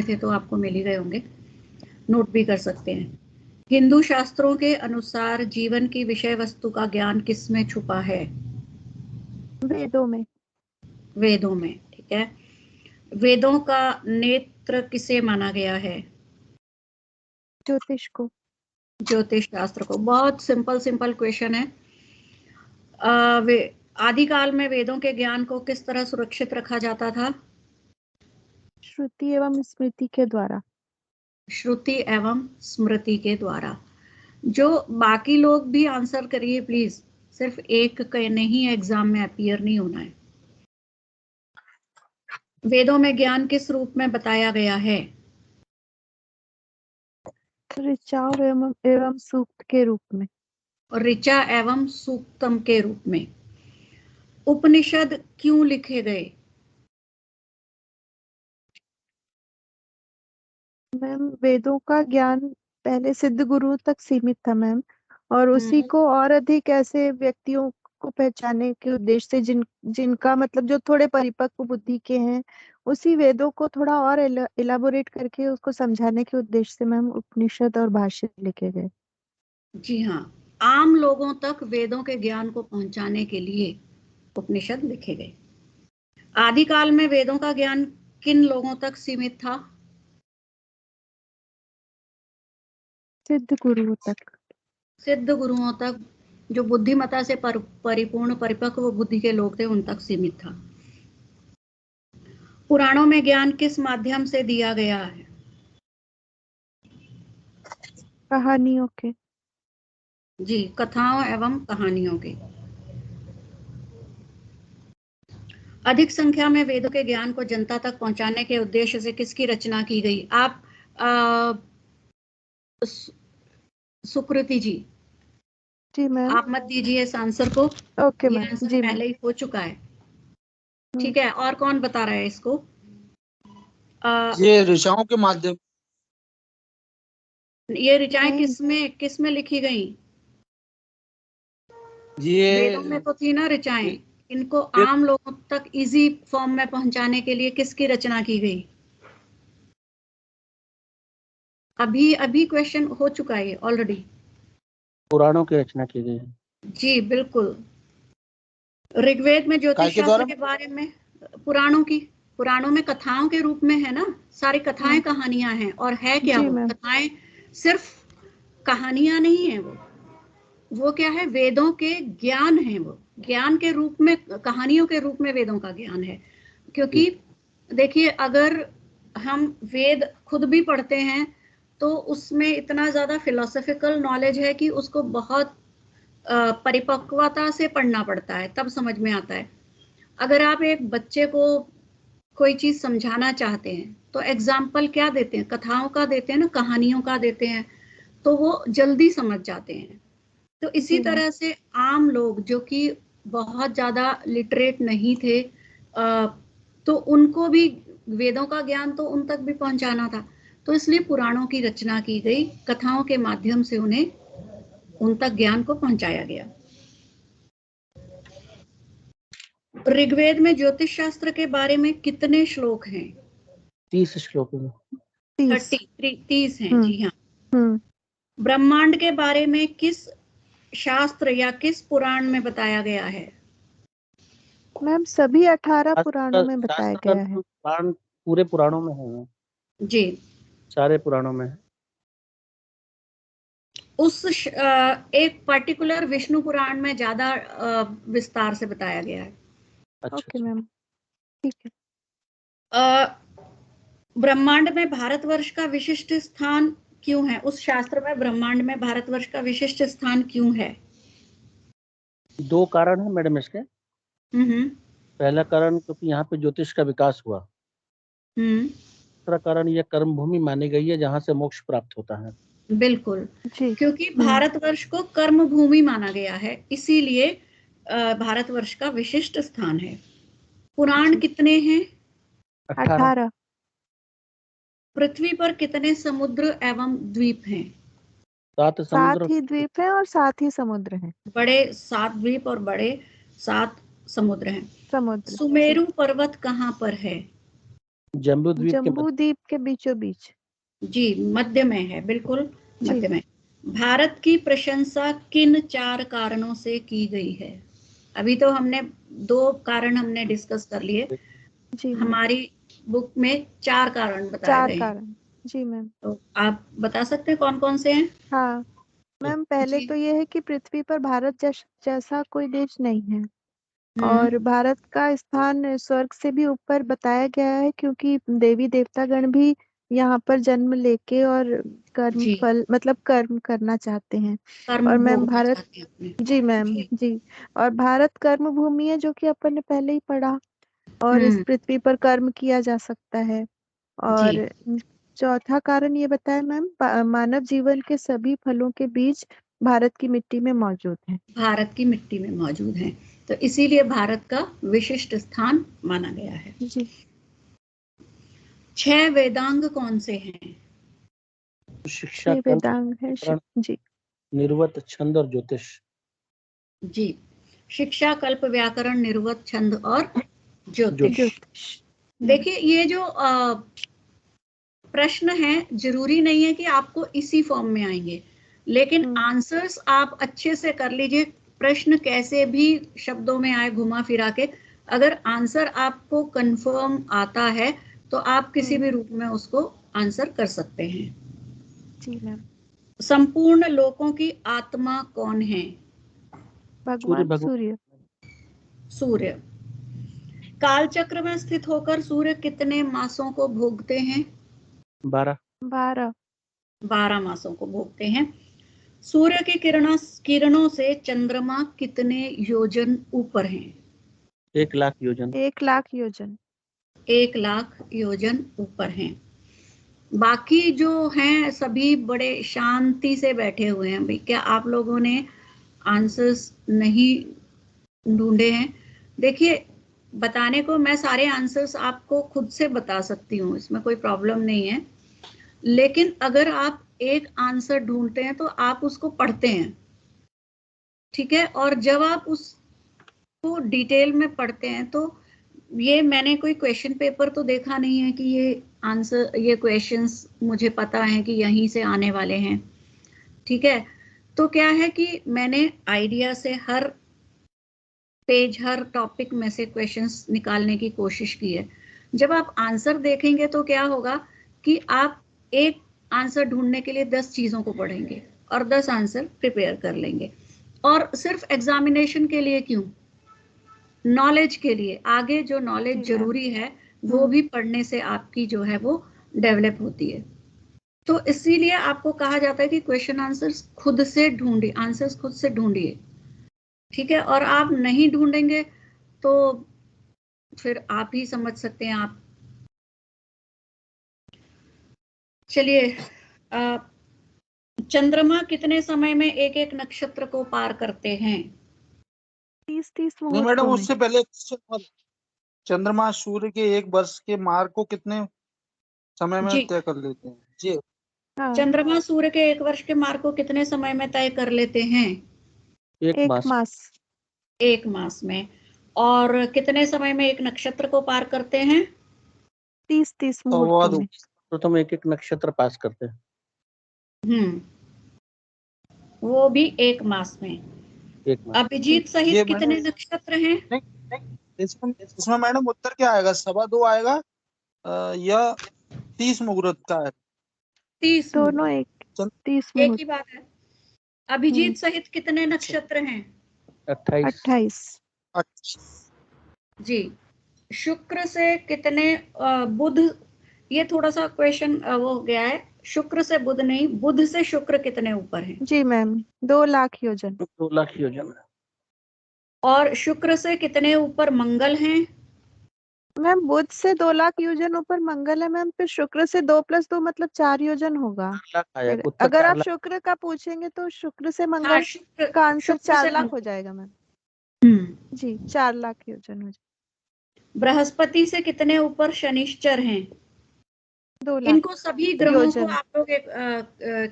थे तो आपको मिल ही गए होंगे, नोट भी कर सकते हैं। हिंदू शास्त्रों के अनुसार जीवन की विषय वस्तु का ज्ञान किसमें छुपा है? वेदों में। वेदों में, ठीक है। वेदों का नेत्र किसे माना गया है? ज्योतिष को। ज्योतिष शास्त्र को। बहुत सिंपल सिंपल क्वेश्चन है। आदिकाल में वेदों के ज्ञान को किस तरह सुरक्षित रखा जाता था? श्रुति एवं स्मृति के द्वारा। श्रुति एवं स्मृति के द्वारा। जो बाकी लोग भी आंसर करिए प्लीज, सिर्फ एक का नहीं, एग्जाम में अपीयर नहीं होना है। वेदों में ज्ञान किस रूप में बताया गया है? ऋचाव एवं सूक्त के रूप में। और ऋचा एवं सूक्तम के रूप में। उपनिषद क्यों लिखे गए? मैम वेदों का ज्ञान पहले सिद्ध गुरुओं तक सीमित था मैम, और उसी को और अधिक ऐसे व्यक्तियों को पहचानने के उद्देश्य से जिनका मतलब जो थोड़े परिपक्व बुद्धि के हैं, उसी वेदों को थोड़ा और इलाबोरेट करके उसको समझाने के उद्देश्य से मैम उपनिषद और भाष्य लिखे गए। जी हाँ, आम लोगों तक वेदों के ज्ञान को पहुंचाने के लिए उपनिषद लिखे गए। आदिकाल में वेदों का ज्ञान किन लोगों तक सीमित था? सिद्ध गुरुओं तक। सिद्ध गुरुओं तक, जो बुद्धिमता से परिपूर्ण परिपक्व बुद्धि के लोग थे उन तक सीमित था। पुराणों में ज्ञान किस माध्यम से दिया गया है? कहानियों के। जी, कथाओं एवं कहानियों के। अधिक संख्या में वेदों के ज्ञान को जनता तक पहुंचाने के उद्देश्य से किसकी रचना की गई? आप सुकृति जी, जी मैम। आप मत दीजिए इस आंसर को। ओके ये मैम। आंसर जी मैम। पहले ही हो चुका है। ठीक है, और कौन बता रहा है इसको? ये ऋचाओं के माध्यम। ये ऋचाएं किसमें लिखी गई? ये वेदों में तो थी ना ऋचाएं। इनको आम लोगों तक इजी फॉर्म में पहुंचाने के लिए किसकी रचना की गई? अभी अभी क्वेश्चन हो चुका है ऑलरेडी। पुराणों की रचना की गई है। जी बिल्कुल। ऋग्वेद में ज्योतिष शास्त्र के बारे में, पुराणों में कथाओं के रूप में है ना, सारी कथाएं कहानियां हैं। और है क्या वो कथाएं? सिर्फ कहानियां नहीं है वो क्या है? वेदों के ज्ञान है। वो ज्ञान के रूप में, कहानियों के रूप में वेदों का ज्ञान है। क्योंकि देखिए, अगर हम वेद खुद भी पढ़ते हैं तो उसमें इतना ज्यादा फिलोसॉफिकल नॉलेज है कि उसको बहुत परिपक्वता से पढ़ना पड़ता है, तब समझ में आता है। अगर आप एक बच्चे को कोई चीज समझाना चाहते हैं तो एग्जाम्पल क्या देते हैं? कथाओं का देते हैं ना, कहानियों का देते हैं, तो वो जल्दी समझ जाते हैं। तो इसी तरह से आम लोग जो कि बहुत ज्यादा लिटरेट नहीं थे, तो उनको भी वेदों का ज्ञान तो उन तक भी पहुंचाना था। तो इसलिए पुराणों की रचना की गई, कथाओं के माध्यम से उन्हें उन तक ज्ञान को पहुंचाया गया। ऋग्वेद में ज्योतिष शास्त्र के बारे में कितने श्लोक हैं? 30 श्लोक में। 30 हैं। जी हाँ। ब्रह्मांड के बारे में किस शास्त्र या किस पुराण में बताया गया है? मैम सभी 18 पुराणों में बताया गया है। पुराण पूरे पुराणों में है जी, सारे पुराणों में है। उस एक पर्टिकुलर विष्णु पुराण में ज्यादा विस्तार से बताया गया है। ओके मैम, ठीक है। ब्रह्मांड में भारतवर्ष का विशिष्ट स्थान क्यों है? उस शास्त्र में ब्रह्मांड में भारतवर्ष का विशिष्ट स्थान क्यों है? 2 कारण है मैडम इसके। पहला कारण क्योंकि यहाँ पे ज्योतिष का विकास हुआ। दूसरा कारण यह कर्म भूमि मानी गई है जहाँ से मोक्ष प्राप्त होता है। बिल्कुल, क्योंकि भारतवर्ष को कर्म भूमि माना गया है, इसीलिए भारतवर्ष का विशिष्ट स्थान है। पुराण कितने हैं? 18। पृथ्वी पर कितने समुद्र एवं द्वीप हैं? 7 ही द्वीप हैं और 7 ही समुद्र हैं। बड़े 7 द्वीप और बड़े 7 समुद्र हैं। समुद्र। सुमेरु पर्वत कहाँ पर है? जम्बू द्वीप के बीचों बीच। जी, मध्य में है, बिल्कुल मध्य में। भारत की प्रशंसा किन 4 कारणों से की गई है? अभी तो हमने 2 कारण हमने डिस्कस कर लिए। हमारी बुक में 4 कारण बताए गए हैं। 4 कारण, जी मैम। तो आप बता सकते हैं कौन कौन से हैं? हाँ मैम, पहले तो ये है कि पृथ्वी पर भारत जैसा कोई देश नहीं है, और भारत का स्थान स्वर्ग से भी ऊपर बताया गया है, क्योंकि देवी देवतागण भी यहाँ पर जन्म लेके और कर्म फल मतलब कर्म करना चाहते हैं। और मैम भारत, जी मैम जी, और भारत कर्म भूमि है, जो कि अपन ने पहले ही पढ़ा, और इस पृथ्वी पर कर्म किया जा सकता है। और चौथा कारण ये बताया मैम, मानव जीवन के सभी फलों के बीज भारत की मिट्टी में मौजूद हैं। भारत की मिट्टी में मौजूद हैं, तो इसीलिए भारत का विशिष्ट स्थान माना गया है। जी। 6 वेदांग कौन से हैं? शिक्षा, वेदांग है जी, निर्वत, छंद और ज्योतिष। जी, शिक्षा, कल्प, व्याकरण, निर्वत, छंद और ज्योतिष। देखिए, ये जो प्रश्न है, जरूरी नहीं है कि आपको इसी फॉर्म में आएंगे, लेकिन आंसर्स आप अच्छे से कर लीजिए। प्रश्न कैसे भी शब्दों में आए, घुमा फिरा के, अगर आंसर आपको कंफर्म आता है तो आप किसी भी रूप में उसको आंसर कर सकते हैं। जी मैम। संपूर्ण लोकों की आत्मा कौन है? भगवान सूर्य। सूर्य। कालचक्र में स्थित होकर सूर्य कितने मासों को भोगते हैं? 12 मासों को भोगते हैं। सूर्य की किरणों से चंद्रमा कितने योजन ऊपर हैं? 1 लाख योजन। 1 लाख योजन। 1 लाख योजन ऊपर हैं। बाकी जो हैं सभी बड़े शांति से बैठे हुए हैं। भाई, क्या आप लोगों ने आंसर्स नहीं ढूंढे हैं? देखिए, बताने को मैं सारे आंसर्स आपको खुद से बता सकती हूँ, इसमें कोई प्रॉब्लम नहीं है, लेकिन अगर आप एक आंसर ढूंढते हैं तो आप उसको पढ़ते हैं, ठीक है? और जब आप उसको डिटेल में पढ़ते हैं तो ये, मैंने कोई क्वेश्चन पेपर तो देखा नहीं है कि ये आंसर, ये क्वेश्चंस मुझे पता है कि यहीं से आने वाले हैं, ठीक है? तो क्या है कि मैंने आइडिया से हर पेज, हर टॉपिक में से क्वेश्चंस निकालने की कोशिश की है। जब आप आंसर देखेंगे तो क्या होगा कि आप एक आंसर ढूंढने के लिए 10 चीजों को पढ़ेंगे और 10 आंसर प्रिपेयर कर लेंगे। और सिर्फ एग्जामिनेशन के लिए क्यों, नॉलेज के लिए, आगे जो नॉलेज जरूरी है वो भी पढ़ने से आपकी जो है वो डेवलप होती है। तो इसीलिए आपको कहा जाता है कि क्वेश्चन आंसर्स खुद से ढूंढिए, आंसर्स खुद से ढूंढिए, ठीक है? और आप नहीं ढूंढेंगे तो फिर आप ही समझ सकते हैं आप। चलिए, चंद्रमा कितने समय में एक एक नक्षत्र को पार करते हैं? 30 मैडम, उससे पहले चंद्रमा सूर्य के एक वर्ष के मार्ग को कितने समय में तय कर लेते हैं? जी, चंद्रमा सूर्य के एक वर्ष के मार्ग को कितने समय में तय कर लेते हैं? 1 मास। 1 मास में। और कितने समय में एक नक्षत्र को पार करते हैं? 30 मुहूर्तों में। तो तुम एक एक नक्षत्र पास करते हैं। वो भी 1 मास में। अभिजीत सहित कितने नक्षत्र हैं? इसमें मैडम उत्तर क्या आएगा? 2.25 आएगा या 30 मुहूर्त का है? 30 दोनों 30 एक ही बात है। अभिजीत सहित कितने नक्षत्र हैं? 28। जी। शुक्र से कितने, बुध, ये थोड़ा सा क्वेश्चन वो हो गया है, शुक्र से बुध नहीं, बुध से शुक्र कितने ऊपर है? जी मैम, 2 लाख योजन। 2 लाख योजन। और शुक्र से कितने ऊपर मंगल हैं? मैम, बुध से 2 लाख योजन ऊपर मंगल है मैम, फिर शुक्र से 2 + 2 मतलब 4 योजन होगा। अगर आप शुक्र का पूछेंगे तो शुक्र से मंगल का आंसर 4 लाख हो जाएगा मैम। जी, 4 लाख योजन हो जाएगा। बृहस्पति से कितने ऊपर शनिश्चर हैं? 2 लाख। इनको सभी ग्रहों को आप लोग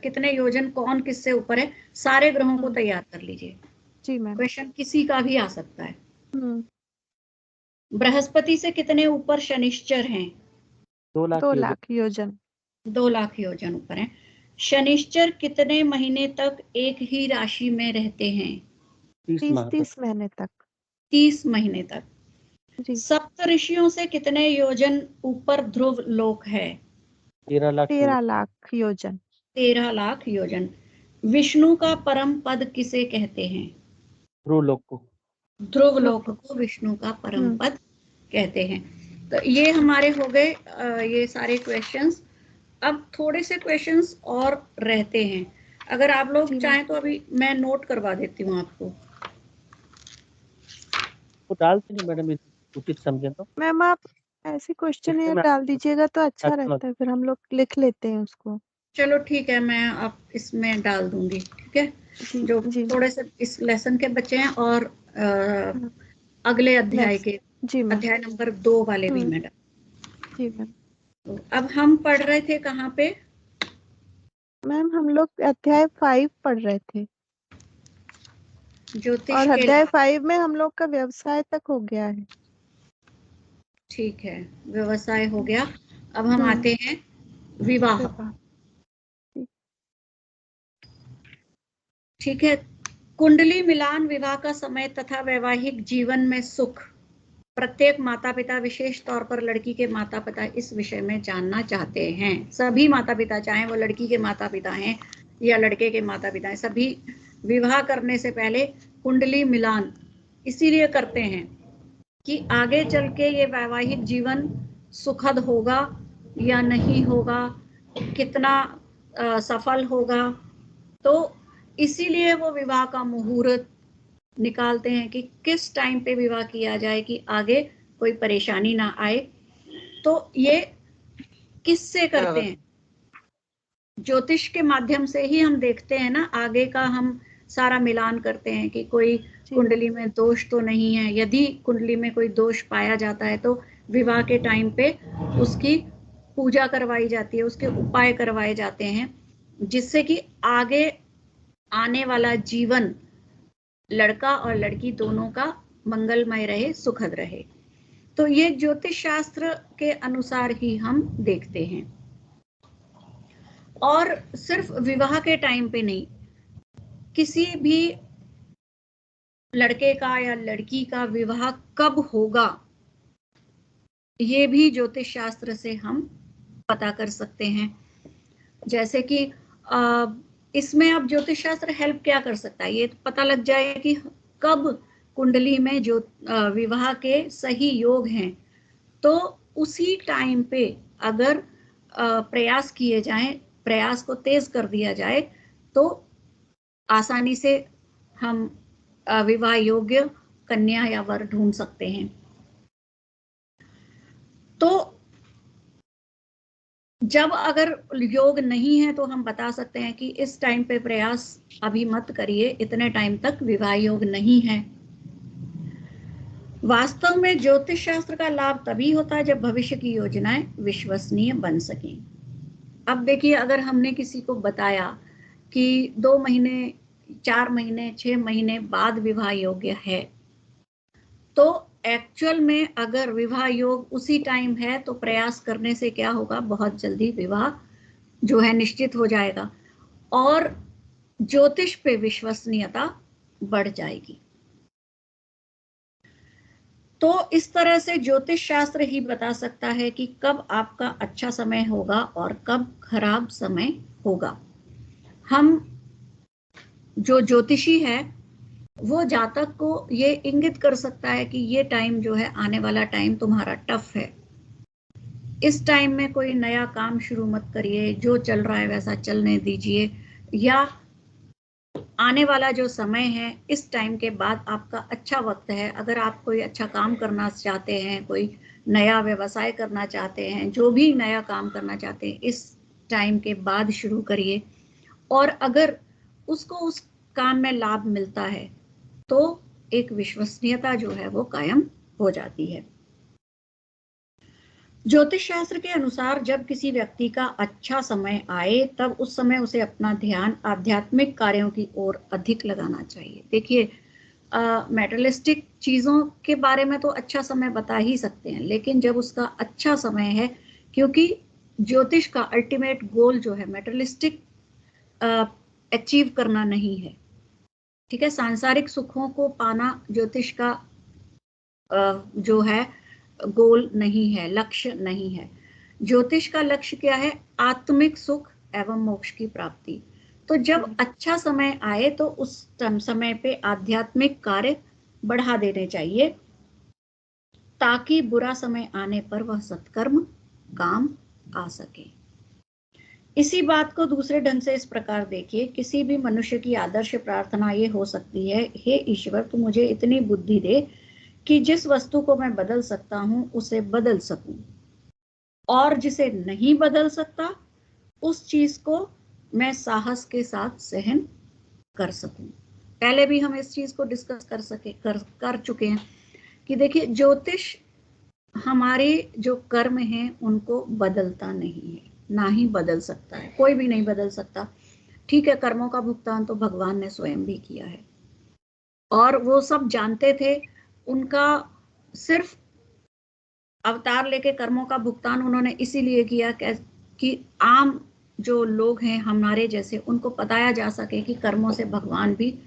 कितने योजन, कौन किससे ऊपर है, सारे ग्रहों को तैयार कर लीजिए। जी मैम। क्वेश्चन किसी का भी आ सकता है। बृहस्पति से कितने ऊपर शनिश्चर हैं? 2 लाख योजन। 2 लाख योजन ऊपर है। शनिश्चर कितने महीने तक एक ही राशि में रहते हैं? 30 महीने तक। 30 महीने तक। जी। सप्त ऋषियों से कितने योजन ऊपर ध्रुव लोक है? 13 लाख योजन। 13 लाख योजन। विष्णु का परम पद किसे कहते हैं? ध्रुव लोक को। ध्रुव लोक को विष्णु का परम पद कहते हैं। तो ये हमारे हो गए ये सारे क्वेश्चंस। अब थोड़े से क्वेश्चंस और रहते हैं, अगर आप लोग चाहें तो अभी मैं नोट करवा देती हूँ आपको। तो डाल दीजिए मैडम, उचित समझे तो। मैम आप ऐसे क्वेश्चन ये डाल दीजिएगा तो अच्छा रहता है, फिर हम लोग लिख लेते हैं उसको। चलो ठीक है, मैं आप इसमें डाल दूंगी, ठीक है। जो थोड़े से इस लेसन के बच्चे हैं और अगले अध्याय के, अध्याय नंबर 2 वाले भी मैं जी मैम। तो अब हम पढ़ रहे थे कहाँ पे? मैम हम लोग अध्याय 5 पढ़ रहे थे, ज्योतिष और के अध्याय 5 में हम लोग का व्यवसाय तक हो गया है। ठीक है, व्यवसाय हो गया। अब हम आते हैं विवाह। ठीक है। कुंडली मिलान विवाह का समय तथा वैवाहिक जीवन में सुख। प्रत्येक माता पिता, विशेष तौर पर लड़की के माता पिता, इस विषय में जानना चाहते हैं। सभी माता पिता, चाहे वो लड़की के माता पिता हैं या लड़के के माता पिता हैं, सभी विवाह करने से पहले कुंडली मिलान इसीलिए करते हैं कि आगे चल के ये वैवाहिक जीवन सुखद होगा या नहीं होगा, कितना सफल होगा। तो इसीलिए वो विवाह का मुहूर्त निकालते हैं कि किस टाइम पे विवाह किया जाए कि आगे कोई परेशानी ना आए। तो ये किससे करते हैं? ज्योतिष के माध्यम से ही हम देखते हैं ना, आगे का हम सारा मिलान करते हैं कि कोई कुंडली में दोष तो नहीं है। यदि कुंडली में कोई दोष पाया जाता है तो विवाह के टाइम पे उसकी पूजा करवाई जाती है, उसके उपाय करवाए जाते हैं, जिससे कि आगे आने वाला जीवन लड़का और लड़की दोनों का मंगलमय रहे, सुखद रहे। तो ये ज्योतिष शास्त्र के अनुसार ही हम देखते हैं। और सिर्फ विवाह के टाइम पे नहीं, किसी भी लड़के का या लड़की का विवाह कब होगा ये भी ज्योतिष शास्त्र से हम पता कर सकते हैं। जैसे कि इसमें अब ज्योतिष शास्त्र हेल्प क्या कर सकता है, ये पता लग जाए कि कब कुंडली में जो विवाह के सही योग हैं, तो उसी टाइम पे अगर प्रयास किए जाएं, प्रयास को तेज कर दिया जाए, तो आसानी से हम विवाह योग्य कन्या या वर ढूंढ सकते हैं। तो जब अगर योग नहीं है तो हम बता सकते हैं कि इस टाइम पे प्रयास अभी मत करिए, इतने टाइम तक विवाह योग नहीं है। वास्तव में ज्योतिष शास्त्र का लाभ तभी होता है जब भविष्य की योजनाएं विश्वसनीय बन सकें। अब देखिए, अगर हमने किसी को बताया कि 2 महीने, 4 महीने, 6 महीने बाद विवाह योग्य है, तो एक्चुअल में अगर विवाह योग उसी टाइम है तो प्रयास करने से क्या होगा, बहुत जल्दी विवाह जो है निश्चित हो जाएगा और ज्योतिष पे विश्वसनीयता बढ़ जाएगी। तो इस तरह से ज्योतिष शास्त्र ही बता सकता है कि कब आपका अच्छा समय होगा और कब खराब समय होगा। हम जो ज्योतिषी है वो जातक को ये इंगित कर सकता है कि ये टाइम जो है, आने वाला टाइम तुम्हारा टफ है, इस टाइम में कोई नया काम शुरू मत करिए, जो चल रहा है वैसा चलने दीजिए, या आने वाला जो समय है इस टाइम के बाद आपका अच्छा वक्त है। अगर आप कोई अच्छा काम करना चाहते हैं, कोई नया व्यवसाय करना चाहते हैं, जो भी नया काम करना चाहते हैं, इस टाइम के बाद शुरू करिए। और अगर उसको उस काम में लाभ मिलता है तो एक विश्वसनीयता जो है वो कायम हो जाती है। ज्योतिष शास्त्र के अनुसार जब किसी व्यक्ति का अच्छा समय आए तब उस समय उसे अपना ध्यान आध्यात्मिक कार्यों की ओर अधिक लगाना चाहिए। देखिए, मेटेरियलिस्टिक चीजों के बारे में तो अच्छा समय बता ही सकते हैं, लेकिन जब उसका अच्छा समय है क्योंकि ज्योतिष का अल्टीमेट गोल जो है मेटेरियलिस्टिक अचीव करना नहीं है, ठीक है। सांसारिक सुखों को पाना ज्योतिष का जो है गोल नहीं है, लक्ष्य नहीं है। ज्योतिष का लक्ष्य क्या है? आत्मिक सुख एवं मोक्ष की प्राप्ति। तो जब अच्छा समय आए तो उस समय पे आध्यात्मिक कार्य बढ़ा देने चाहिए, ताकि बुरा समय आने पर वह सत्कर्म काम आ सके। इसी बात को दूसरे ढंग से इस प्रकार देखिए, किसी भी मनुष्य की आदर्श प्रार्थना ये हो सकती है, हे ईश्वर तू मुझे इतनी बुद्धि दे कि जिस वस्तु को मैं बदल सकता हूं उसे बदल सकूं, और जिसे नहीं बदल सकता उस चीज को मैं साहस के साथ सहन कर सकूं। पहले भी हम इस चीज को डिस्कस कर चुके हैं कि देखिए, ज्योतिष हमारे जो कर्म हैं उनको बदलता नहीं है, ना ही बदल सकता है, कोई भी नहीं बदल सकता। ठीक है, कर्मों का भुगतान तो भगवान ने स्वयं भी किया है, और वो सब जानते थे। उनका सिर्फ अवतार लेके कर्मों का भुगतान उन्होंने इसीलिए किया कि आम जो लोग हैं हमारे जैसे, उनको बताया जा सके कि कर्मों से भगवान भी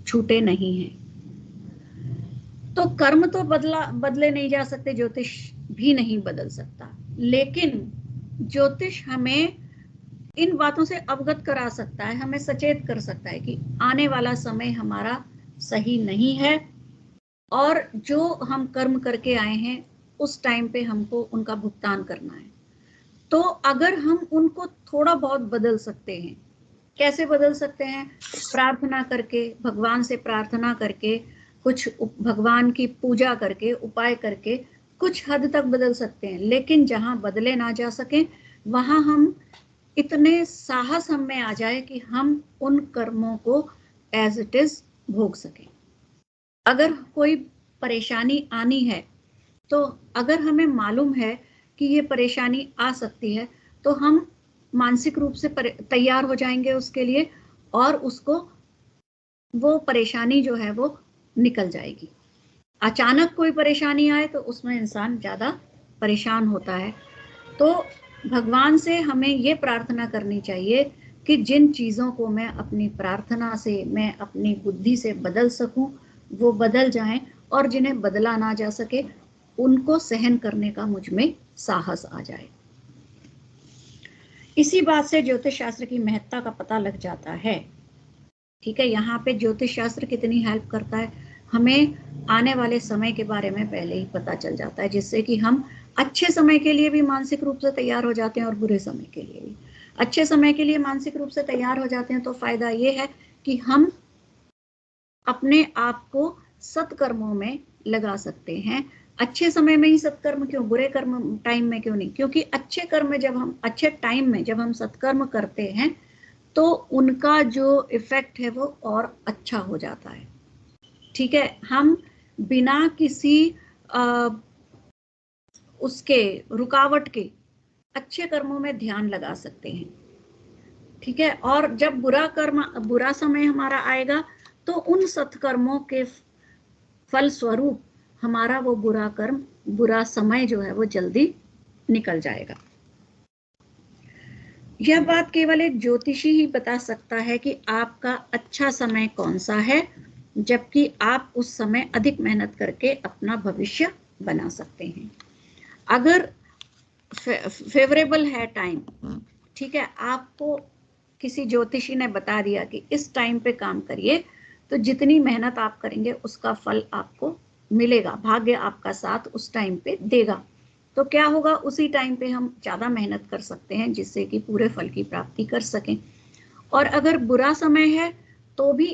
छूटे नहीं हैं। तो कर्म तो बदले नहीं जा सकते, ज्योतिष भी नहीं बदल सकता, लेकिन ज्योतिष हमें इन बातों से अवगत करा सकता है, हमें सचेत कर सकता है कि आने वाला समय हमारा सही नहीं है, और जो हम कर्म करके आए हैं उस टाइम पे हमको उनका भुगतान करना है। तो अगर हम उनको थोड़ा बहुत बदल सकते हैं, कैसे बदल सकते हैं? प्रार्थना करके, भगवान से प्रार्थना करके, कुछ भगवान की पूजा करके, उपाय करके कुछ हद तक बदल सकते हैं। लेकिन जहां बदले ना जा सके वहां हम इतने साहस हम में आ जाए कि हम उन कर्मों को एज इट इज भोग सकें। अगर कोई परेशानी आनी है तो अगर हमें मालूम है कि ये परेशानी आ सकती है तो हम मानसिक रूप से तैयार हो जाएंगे उसके लिए, और उसको वो परेशानी जो है वो निकल जाएगी। अचानक कोई परेशानी आए तो उसमें इंसान ज्यादा परेशान होता है। तो भगवान से हमें ये प्रार्थना करनी चाहिए कि जिन चीजों को मैं अपनी प्रार्थना से, मैं अपनी बुद्धि से बदल सकूं वो बदल जाएं, और जिन्हें बदला ना जा सके उनको सहन करने का मुझ में साहस आ जाए। इसी बात से ज्योतिष शास्त्र की महत्ता का पता लग जाता है। ठीक है, यहाँ पे ज्योतिष शास्त्र कितनी हेल्प करता है, हमें आने वाले समय के बारे में पहले ही पता चल जाता है, जिससे कि हम अच्छे समय के लिए भी मानसिक रूप से तैयार हो जाते हैं और बुरे समय के लिए भी। अच्छे समय के लिए मानसिक रूप से तैयार हो जाते हैं तो फायदा ये है कि हम अपने आप को सत्कर्मों में लगा सकते हैं। अच्छे समय में ही सत्कर्म क्यों, बुरे कर्म टाइम में क्यों नहीं? क्योंकि अच्छे कर्म में जब हम, अच्छे टाइम में जब हम सत्कर्म करते हैं तो उनका जो इफेक्ट है वो और अच्छा हो जाता है। ठीक है, हम बिना किसी उसके रुकावट के अच्छे कर्मों में ध्यान लगा सकते हैं। ठीक है, और जब बुरा समय हमारा आएगा तो उन सत्कर्मों के फल स्वरूप हमारा वो बुरा समय जो है वो जल्दी निकल जाएगा। यह बात केवल एक ज्योतिषी ही बता सकता है कि आपका अच्छा समय कौन सा है, जबकि आप उस समय अधिक मेहनत करके अपना भविष्य बना सकते हैं। अगर फेवरेबल है टाइम, ठीक है, आपको किसी ज्योतिषी ने बता दिया कि इस टाइम पे काम करिए, तो जितनी मेहनत आप करेंगे उसका फल आपको मिलेगा, भाग्य आपका साथ उस टाइम पे देगा। तो क्या होगा, उसी टाइम पे हम ज्यादा मेहनत कर सकते हैं जिससे कि पूरे फल की प्राप्ति कर सकें। और अगर बुरा समय है तो भी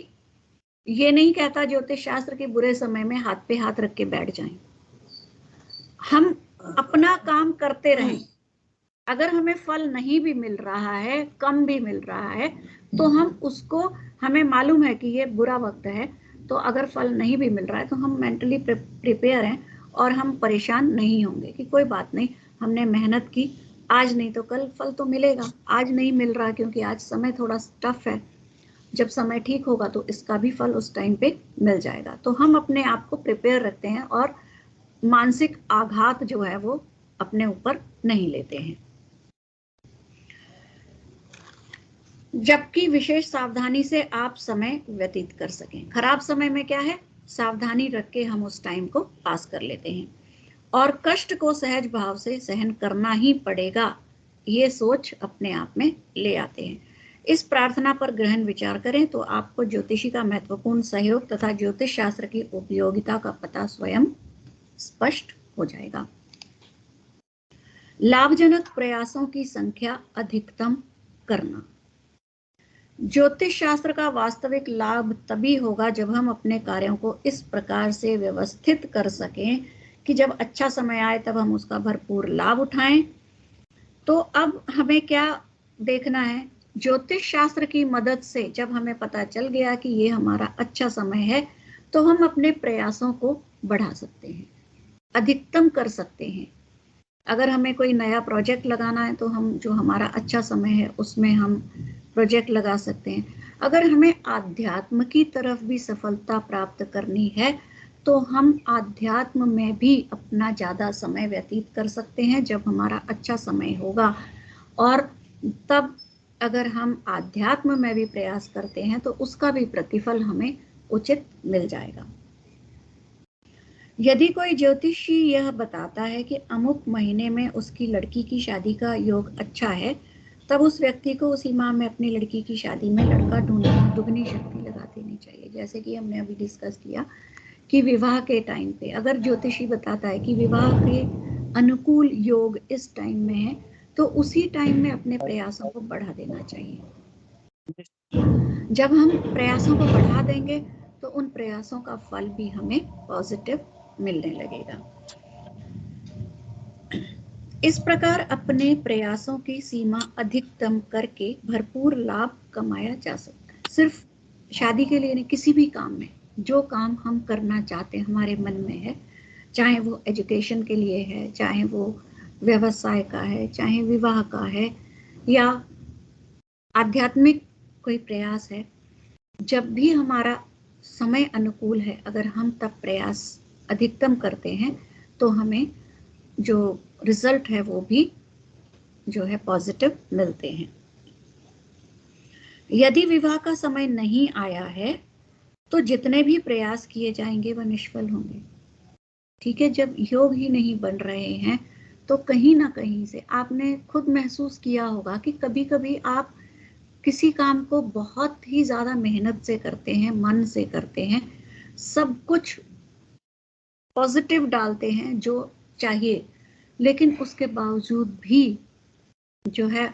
ये नहीं कहता ज्योतिष शास्त्र के बुरे समय में हाथ पे हाथ रख के बैठ जाएं, हम अपना काम करते रहें। अगर हमें फल नहीं भी मिल रहा है, कम भी मिल रहा है, तो हम उसको, हमें मालूम है कि ये बुरा वक्त है, तो अगर फल नहीं भी मिल रहा है तो हम मेंटली प्रिपेयर हैं और हम परेशान नहीं होंगे कि कोई बात नहीं, हमने मेहनत की, आज नहीं तो कल फल तो मिलेगा। आज नहीं मिल रहा क्योंकि आज समय थोड़ा टफ है, जब समय ठीक होगा तो इसका भी फल उस टाइम पे मिल जाएगा। तो हम अपने आप को प्रिपेयर रखते हैं और मानसिक आघात जो है वो अपने ऊपर नहीं लेते हैं। जबकि विशेष सावधानी से आप समय व्यतीत कर सकें। खराब समय में क्या है, सावधानी रख के हम उस टाइम को पास कर लेते हैं और कष्ट को सहज भाव से सहन करना ही पड़ेगा, ये सोच अपने आप में ले आते हैं। इस प्रार्थना पर गहन विचार करें तो आपको ज्योतिषी का महत्वपूर्ण सहयोग तथा ज्योतिष शास्त्र की उपयोगिता का पता स्वयं स्पष्ट हो जाएगा। लाभजनक प्रयासों की संख्या अधिकतम करना। ज्योतिष शास्त्र का वास्तविक लाभ तभी होगा जब हम अपने कार्यों को इस प्रकार से व्यवस्थित कर सकें कि जब अच्छा समय आए तब हम उसका भरपूर लाभ उठाएं। तो अब हमें क्या देखना है, ज्योतिष शास्त्र की मदद से जब हमें पता चल गया कि ये हमारा अच्छा समय है तो हम अपने प्रयासों को बढ़ा सकते हैं, अधिकतम कर सकते हैं। अगर हमें कोई नया प्रोजेक्ट लगाना है तो हम जो हमारा अच्छा समय है उसमें हम प्रोजेक्ट लगा सकते हैं। अगर हमें आध्यात्म की तरफ भी सफलता प्राप्त करनी है तो हम आध्यात्म में भी अपना ज़्यादा समय व्यतीत कर सकते हैं जब हमारा अच्छा समय होगा। और तब अगर हम आध्यात्म में भी प्रयास करते हैं तो उसका भी प्रतिफल हमें उचित मिल जाएगा। यदि कोई ज्योतिषी यह बताता है कि अमुक महीने में उसकी लड़की की शादी का योग अच्छा है, तब उस व्यक्ति को उसी माह में अपनी लड़की की शादी में लड़का ढूंढने में दुगनी शक्ति लगा देनी चाहिए। जैसे कि हमने अभी डिस्कस किया कि विवाह के टाइम पे अगर ज्योतिषी बताता है कि विवाह के अनुकूल योग इस टाइम में है तो उसी टाइम में अपने प्रयासों को बढ़ा देना चाहिए। जब हम प्रयासों को बढ़ा देंगे तो उन प्रयासों का फल भी हमें पॉजिटिव मिलने लगेगा। इस प्रकार अपने प्रयासों की सीमा अधिकतम करके भरपूर लाभ कमाया जा सकता है। सिर्फ शादी के लिए नहीं, किसी भी काम में जो काम हम करना चाहते हैं हमारे मन में है, चाहे वो एजुकेशन के लिए है, चाहे वो व्यवसाय का है, चाहे विवाह का है या आध्यात्मिक कोई प्रयास है, जब भी हमारा समय अनुकूल है अगर हम तब प्रयास अधिकतम करते हैं तो हमें जो रिजल्ट है वो भी जो है पॉजिटिव मिलते हैं। यदि विवाह का समय नहीं आया है तो जितने भी प्रयास किए जाएंगे वह निष्फल होंगे। ठीक है, जब योग ही नहीं बन रहे हैं तो कहीं ना कहीं से आपने खुद महसूस किया होगा कि कभी कभी आप किसी काम को बहुत ही ज्यादा मेहनत से करते हैं, मन से करते हैं, सब कुछ पॉजिटिव डालते हैं जो चाहिए, लेकिन उसके बावजूद भी जो है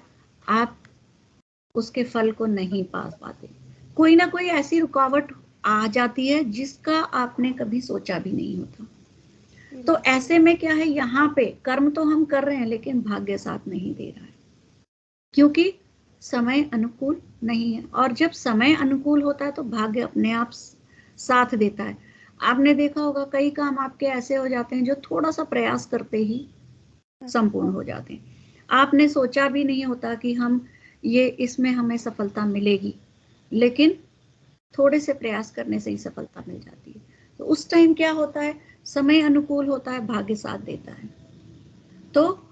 आप उसके फल को नहीं पा पाते। कोई ना कोई ऐसी रुकावट आ जाती है जिसका आपने कभी सोचा भी नहीं होता। तो ऐसे में क्या है, यहाँ पे कर्म तो हम कर रहे हैं लेकिन भाग्य साथ नहीं दे रहा है क्योंकि समय अनुकूल नहीं है। और जब समय अनुकूल होता है तो भाग्य अपने आप साथ देता है। आपने देखा होगा कई काम आपके ऐसे हो जाते हैं जो थोड़ा सा प्रयास करते ही संपूर्ण हो जाते हैं। आपने सोचा भी नहीं होता कि हम ये इसमें हमें सफलता मिलेगी, लेकिन थोड़े से प्रयास करने से ही सफलता मिल जाती है। तो उस टाइम क्या होता है, समय अनुकूल होता है, भाग्य साथ देता है, तो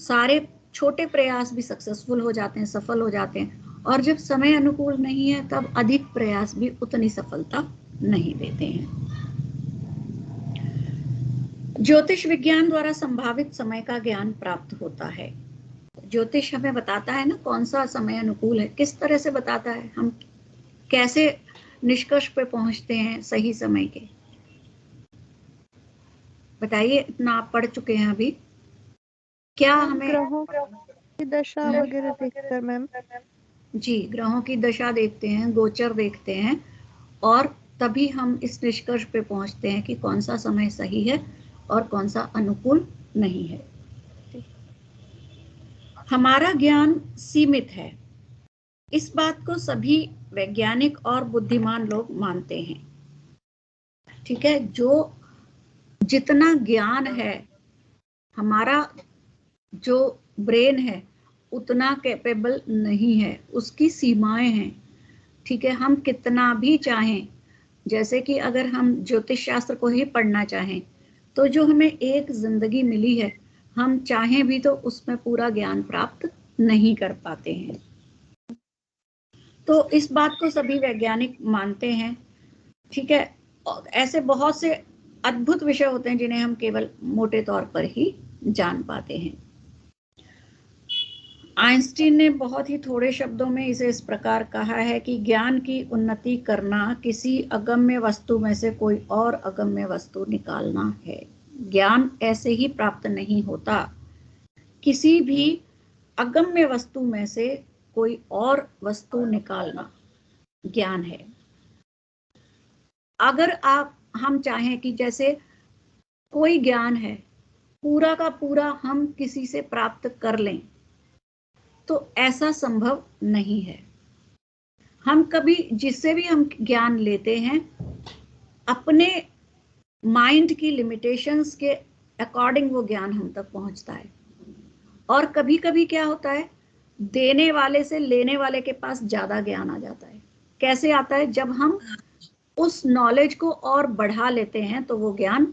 सारे छोटे प्रयास भी सक्सेसफुल हो जाते हैं, सफल हो जाते हैं। और जब समय अनुकूल नहीं है तब अधिक प्रयास भी उतनी सफलता नहीं देते हैं। ज्योतिष विज्ञान द्वारा संभावित समय का ज्ञान प्राप्त होता है। ज्योतिष हमें बताता है ना कौन सा समय अनुकूल है, किस तरह से बताता है, हम कैसे निष्कर्ष पे पहुंचते हैं सही समय के। बताइए, इतना आप पढ़ चुके हैं अभी, क्या हमें ग्रहों की दशा वगैरह देखकर मैम? जी, ग्रहों की दशा देखते हैं, गोचर देखते हैं और तभी हम इस निष्कर्ष पे पहुंचते हैं कि कौन सा समय सही है और कौन सा अनुकूल नहीं है। हमारा ज्ञान सीमित है, इस बात को सभी वैज्ञानिक और बुद्धिमान लोग मानते हैं। ठीक है, जो जितना ज्ञान है, हमारा जो ब्रेन है उतना कैपेबल नहीं है, उसकी सीमाएं हैं। ठीक है, हम कितना भी चाहें, जैसे कि अगर हम ज्योतिष शास्त्र को ही पढ़ना चाहें तो जो हमें एक जिंदगी मिली है हम चाहें भी तो उसमें पूरा ज्ञान प्राप्त नहीं कर पाते हैं। तो इस बात को सभी वैज्ञानिक मानते हैं, ठीक है। ऐसे बहुत से अद्भुत विषय होते हैं जिन्हें हम केवल मोटे तौर पर ही जान पाते हैं। आइंस्टीन ने बहुत ही थोड़े शब्दों में इसे इस प्रकार कहा है कि ज्ञान की उन्नति करना किसी अगम्य वस्तु में से कोई और अगम्य वस्तु निकालना है। ज्ञान ऐसे ही प्राप्त नहीं होता, किसी भी अगम्य वस्तु में से कोई और वस्तु निकालना ज्ञान है। अगर हम चाहें कि जैसे कोई ज्ञान है पूरा का पूरा हम किसी से प्राप्त कर लें, तो ऐसा संभव नहीं है। हम कभी जिससे भी हम ज्ञान लेते हैं अपने माइंड की लिमिटेशंस के अकॉर्डिंग वो ज्ञान हम तक पहुंचता है। और कभी कभी क्या होता है, देने वाले से लेने वाले के पास ज्यादा ज्ञान आ जाता है। कैसे आता है? जब हम उस नॉलेज को और बढ़ा लेते हैं तो वो ज्ञान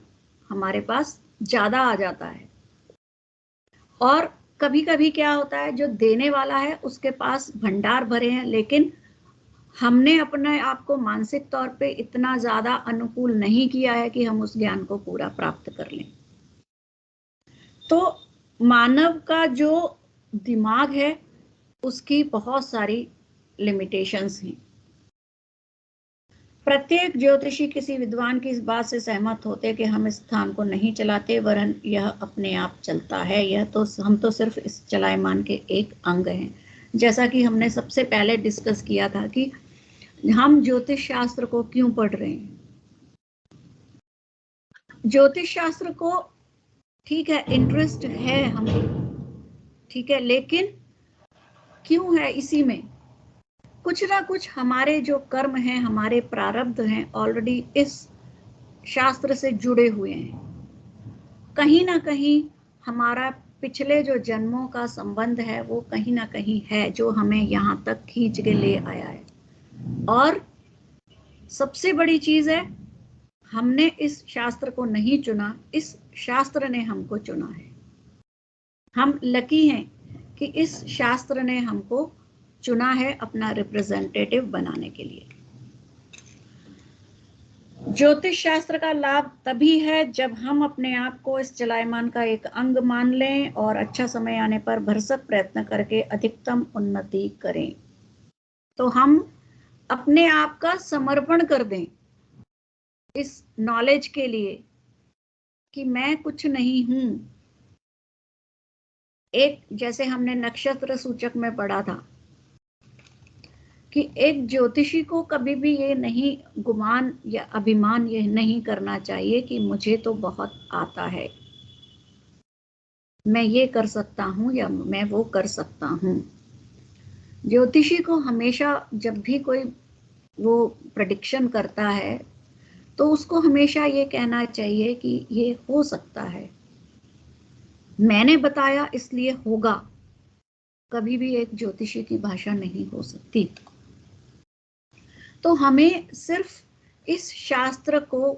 हमारे पास ज्यादा आ जाता है। और कभी कभी क्या होता है, जो देने वाला है उसके पास भंडार भरे हैं, लेकिन हमने अपने आप को मानसिक तौर पे इतना ज्यादा अनुकूल नहीं किया है कि हम उस ज्ञान को पूरा प्राप्त कर लें। तो मानव का जो दिमाग है उसकी बहुत सारी लिमिटेशंस हैं। प्रत्येक ज्योतिषी किसी विद्वान की इस बात से सहमत होते कि हम इस स्थान को नहीं चलाते, वरन यह अपने आप चलता है। यह तो हम तो सिर्फ इस चलायमान के एक अंग हैं। जैसा कि हमने सबसे पहले डिस्कस किया था कि हम ज्योतिष शास्त्र को क्यों पढ़ रहे हैं। ज्योतिष शास्त्र को ठीक है इंटरेस्ट है हमें, ठीक है, लेकिन क्यों है? इसी में कुछ ना कुछ हमारे जो कर्म हैं, हमारे प्रारब्ध हैं, ऑलरेडी इस शास्त्र से जुड़े हुए हैं। कहीं ना कहीं हमारा पिछले जो जन्मों का संबंध है वो कहीं ना कहीं है जो हमें यहाँ तक खींच के ले आया है। और सबसे बड़ी चीज है, हमने इस शास्त्र को नहीं चुना, इस शास्त्र ने हमको चुना है। हम लकी हैं कि इस शास्त्र ने हमको चुना है अपना रिप्रेजेंटेटिव बनाने के लिए। ज्योतिष शास्त्र का लाभ तभी है जब हम अपने आप को इस चलायमान का एक अंग मान लें और अच्छा समय आने पर भरसक प्रयत्न करके अधिकतम उन्नति करें। तो हम अपने आप का समर्पण कर दें इस नॉलेज के लिए कि मैं कुछ नहीं हूं। एक जैसे हमने नक्षत्र सूचक में पढ़ा था कि एक ज्योतिषी को कभी भी ये नहीं गुमान या अभिमान ये नहीं करना चाहिए कि मुझे तो बहुत आता है, मैं ये कर सकता हूं या मैं वो कर सकता हूं। ज्योतिषी को हमेशा जब भी कोई वो प्रेडिक्शन करता है तो उसको हमेशा ये कहना चाहिए कि ये हो सकता है, मैंने बताया इसलिए होगा। कभी भी एक ज्योतिषी की भाषा नहीं हो सकती। तो हमें सिर्फ इस शास्त्र को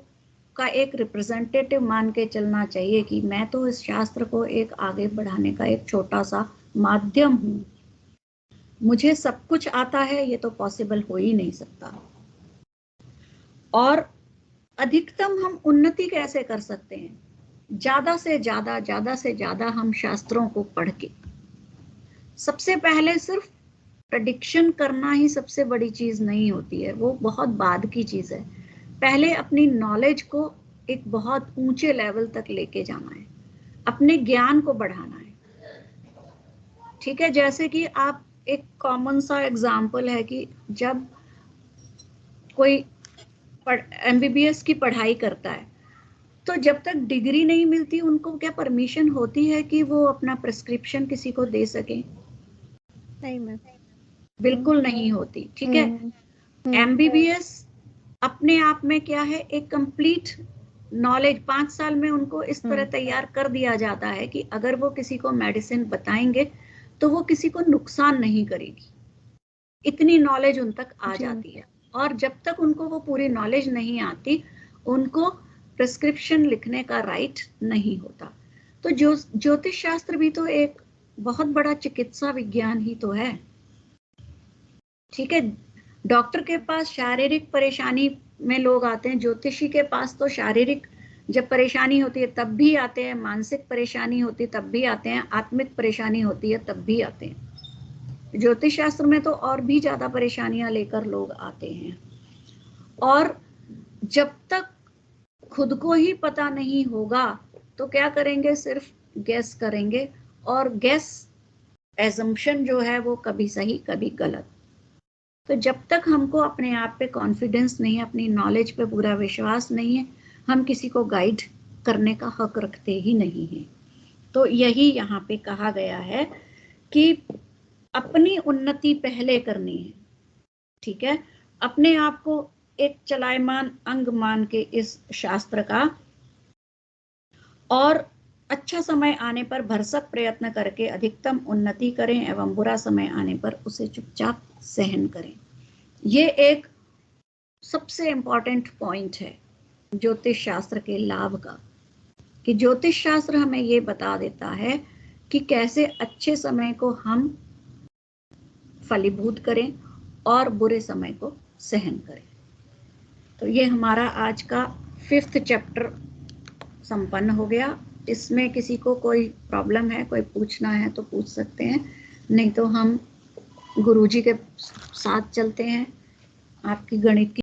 का एक रिप्रेजेंटेटिव मान के चलना चाहिए कि मैं तो इस शास्त्र को एक आगे बढ़ाने का एक छोटा सा माध्यम हूं। मुझे सब कुछ आता है ये तो पॉसिबल हो ही नहीं सकता। और अधिकतम हम उन्नति कैसे कर सकते हैं? ज्यादा से ज्यादा हम शास्त्रों को पढ़ के। सबसे पहले सिर्फ प्रेडिक्शन करना ही सबसे बड़ी चीज नहीं होती है, वो बहुत बाद की चीज है। पहले अपनी नॉलेज को एक बहुत ऊंचे लेवल तक लेके जाना है, अपने ज्ञान को बढ़ाना है। ठीक है, जैसे कि आप एक कॉमन सा एग्जांपल है कि जब कोई MBBS की पढ़ाई करता है तो जब तक डिग्री नहीं मिलती उनको क्या परमिशन होती है कि वो अपना प्रिस्क्रिप्शन किसी को दे सके? नहीं मैम, बिल्कुल नहीं होती। ठीक है, MBBS अपने आप में क्या है, एक कंप्लीट नॉलेज 5 साल में उनको इस तरह तैयार कर दिया जाता है कि अगर वो किसी को मेडिसिन बताएंगे तो वो किसी को नुकसान नहीं करेगी। इतनी नॉलेज उन तक आ जाती है। और जब तक उनको वो पूरी नॉलेज नहीं आती उनको प्रिस्क्रिप्शन लिखने का राइट नहीं होता। तो ज्योतिष शास्त्र भी तो एक बहुत बड़ा चिकित्सा विज्ञान ही तो है। ठीक है, डॉक्टर के पास शारीरिक परेशानी में लोग आते हैं, ज्योतिषी के पास तो शारीरिक जब परेशानी होती है तब भी आते हैं, मानसिक परेशानी होती है तब भी आते हैं, आत्मिक परेशानी होती है तब भी आते हैं। ज्योतिष शास्त्र में तो और भी ज्यादा परेशानियां लेकर लोग आते हैं। और जब तक खुद को ही पता नहीं होगा तो क्या करेंगे, सिर्फ गेस करेंगे, और गेस एजम्पशन जो है वो कभी सही कभी गलत। तो जब तक हमको अपने आप पे कॉन्फिडेंस नहीं है, अपनी नॉलेज पे पूरा विश्वास नहीं है, हम किसी को गाइड करने का हक रखते ही नहीं है। तो यही यहाँ पे कहा गया है कि अपनी उन्नति पहले करनी है। ठीक है, अपने आप को एक चलायमान अंग मान के इस शास्त्र का, और अच्छा समय आने पर भरसक प्रयत्न करके अधिकतम उन्नति करें एवं बुरा समय आने पर उसे चुपचाप सहन करें। ये एक सबसे इंपॉर्टेंट पॉइंट है ज्योतिष शास्त्र के लाभ का, कि ज्योतिष शास्त्र हमें ये बता देता है कि कैसे अच्छे समय को हम फलीभूत करें और बुरे समय को सहन करें। तो ये हमारा आज का 5th चैप्टर संपन्न हो गया। इसमें किसी को कोई प्रॉब्लम है, कोई पूछना है तो पूछ सकते हैं, नहीं तो हम गुरुजी के साथ चलते हैं। आपकी गणित की